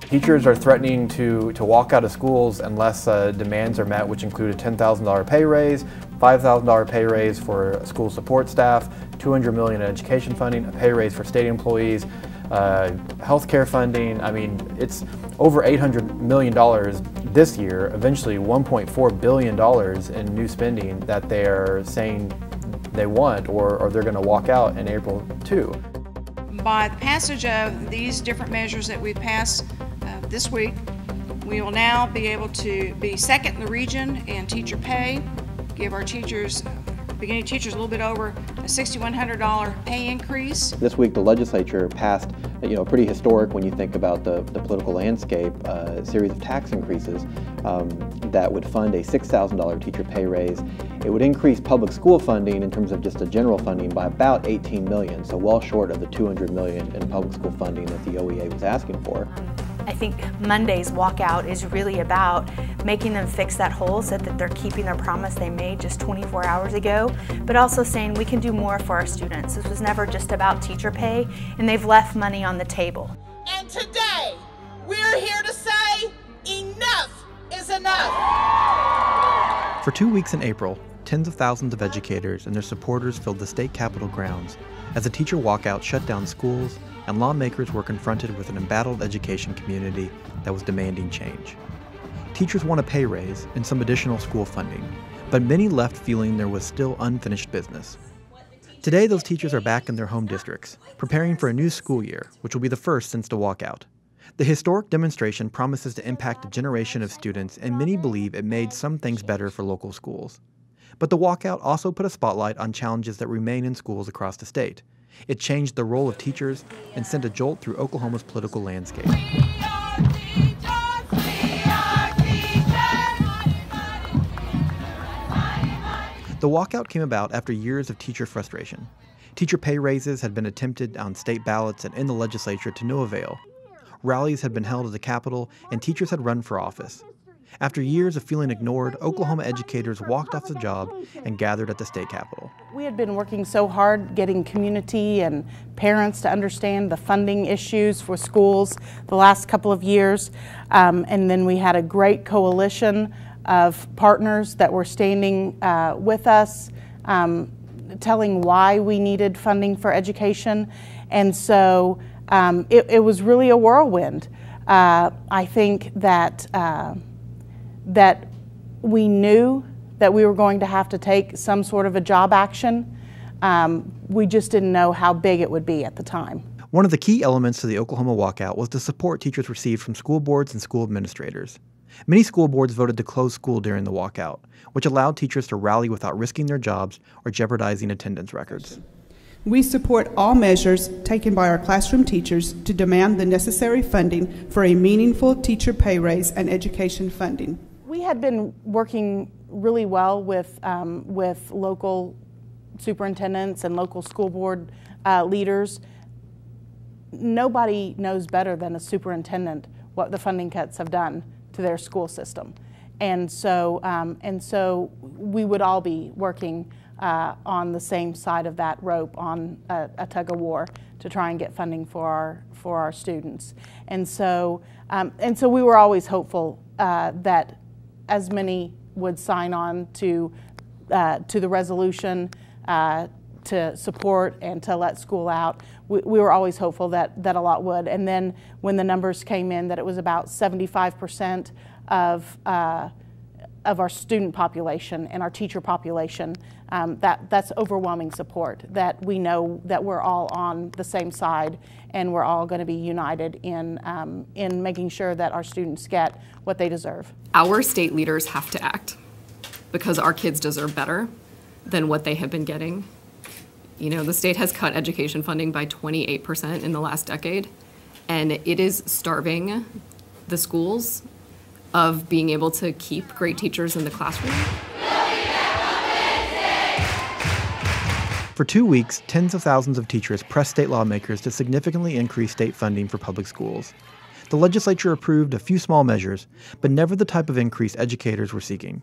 Teachers are threatening to walk out of schools unless demands are met, which include a $10,000 pay raise, $5,000 pay raise for school support staff, $200 million in education funding, a pay raise for state employees, healthcare funding. I mean, it's over $800 million this year, eventually $1.4 billion in new spending that they are saying they want or they're going to walk out in April too. By the passage of these different measures that we've passed this week, we will now be able to be second in the region in teacher pay, give our teachers, beginning teachers, a little bit over a $6,100 pay increase. This week the legislature passed, pretty historic when you think about the political landscape, a series of tax increases that would fund a $6,000 teacher pay raise. It would increase public school funding in terms of just a general funding by about $18 million, so well short of the $200 million in public school funding that the OEA was asking for. I think Monday's walkout is really about making them fix that hole so that they're keeping their promise they made just 24 hours ago, but also saying we can do more for our students. This was never just about teacher pay, and they've left money on the table. And today, we're here to say enough is enough. For 2 weeks in April, tens of thousands of educators and their supporters filled the state capitol grounds as the teacher walkout shut down schools and lawmakers were confronted with an embattled education community that was demanding change. Teachers want a pay raise and some additional school funding, but many left feeling there was still unfinished business. Today, those teachers are back in their home districts, preparing for a new school year, which will be the first since the walkout. The historic demonstration promises to impact a generation of students, and many believe it made some things better for local schools. But the walkout also put a spotlight on challenges that remain in schools across the state. It changed the role of teachers and sent a jolt through Oklahoma's political landscape. The walkout came about after years of teacher frustration. Teacher pay raises had been attempted on state ballots and in the legislature to no avail. Rallies had been held at the Capitol, and teachers had run for office. After years of feeling ignored, Oklahoma educators walked off the job and gathered at the state capitol. We had been working so hard getting community and parents to understand the funding issues for schools the last couple of years. And then we had a great coalition of partners that were standing with us, telling why we needed funding for education. And so it was really a whirlwind. I think that that we knew that we were going to have to take some sort of a job action. We just didn't know how big it would be at the time. One of the key elements to the Oklahoma walkout was the support teachers received from school boards and school administrators. Many school boards voted to close school during the walkout, which allowed teachers to rally without risking their jobs or jeopardizing attendance records. We support all measures taken by our classroom teachers to demand the necessary funding for a meaningful teacher pay raise and education funding. We had been working really well with local superintendents and local school board leaders. Nobody knows better than a superintendent what the funding cuts have done to their school system. And so we would all be working on the same side of that rope, on a tug of war to try and get funding for our students. And so we were always hopeful that as many would sign on to the resolution to support and to let school out. We were always hopeful that a lot would. And then when the numbers came in that it was about 75% of our student population and our teacher population, that's overwhelming support, that we know that we're all on the same side and we're all going to be united in making sure that our students get what they deserve. Our state leaders have to act because our kids deserve better than what they have been getting. You know, the state has cut education funding by 28% in the last decade, and it is starving the schools of being able to keep great teachers in the classroom. For 2 weeks, tens of thousands of teachers pressed state lawmakers to significantly increase state funding for public schools. The legislature approved a few small measures, but never the type of increase educators were seeking.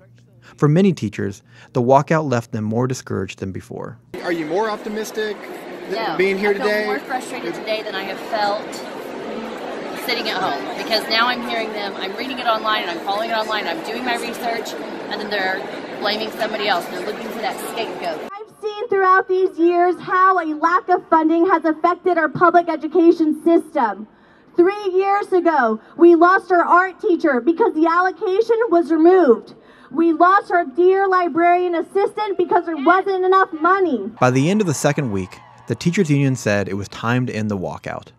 For many teachers, the walkout left them more discouraged than before. Are you more optimistic being here I feel today? More frustrated today than I have felt sitting at home, because now I'm hearing them, I'm reading it online and I'm following it online, I'm doing my research, and then they're blaming somebody else. They're looking for that scapegoat. I've seen throughout these years how a lack of funding has affected our public education system. 3 years ago, we lost our art teacher because the allocation was removed. We lost our dear librarian assistant because there wasn't enough money. By the end of the second week, the teachers union said it was time to end the walkout,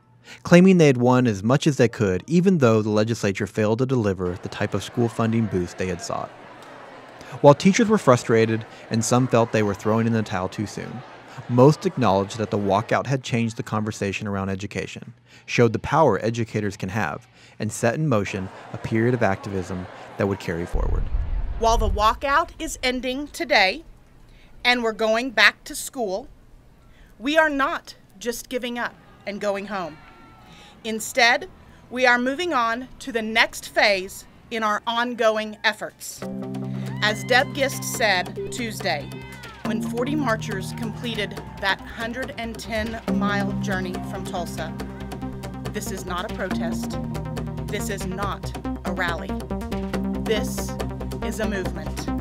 claiming they had won as much as they could, even though the legislature failed to deliver the type of school funding boost they had sought. While teachers were frustrated and some felt they were throwing in the towel too soon, most acknowledged that the walkout had changed the conversation around education, showed the power educators can have, and set in motion a period of activism that would carry forward. While the walkout is ending today and we're going back to school, we are not just giving up and going home. Instead, we are moving on to the next phase in our ongoing efforts. As Deb Gist said Tuesday, when 40 marchers completed that 110-mile journey from Tulsa, this is not a protest. This is not a rally. This is a movement.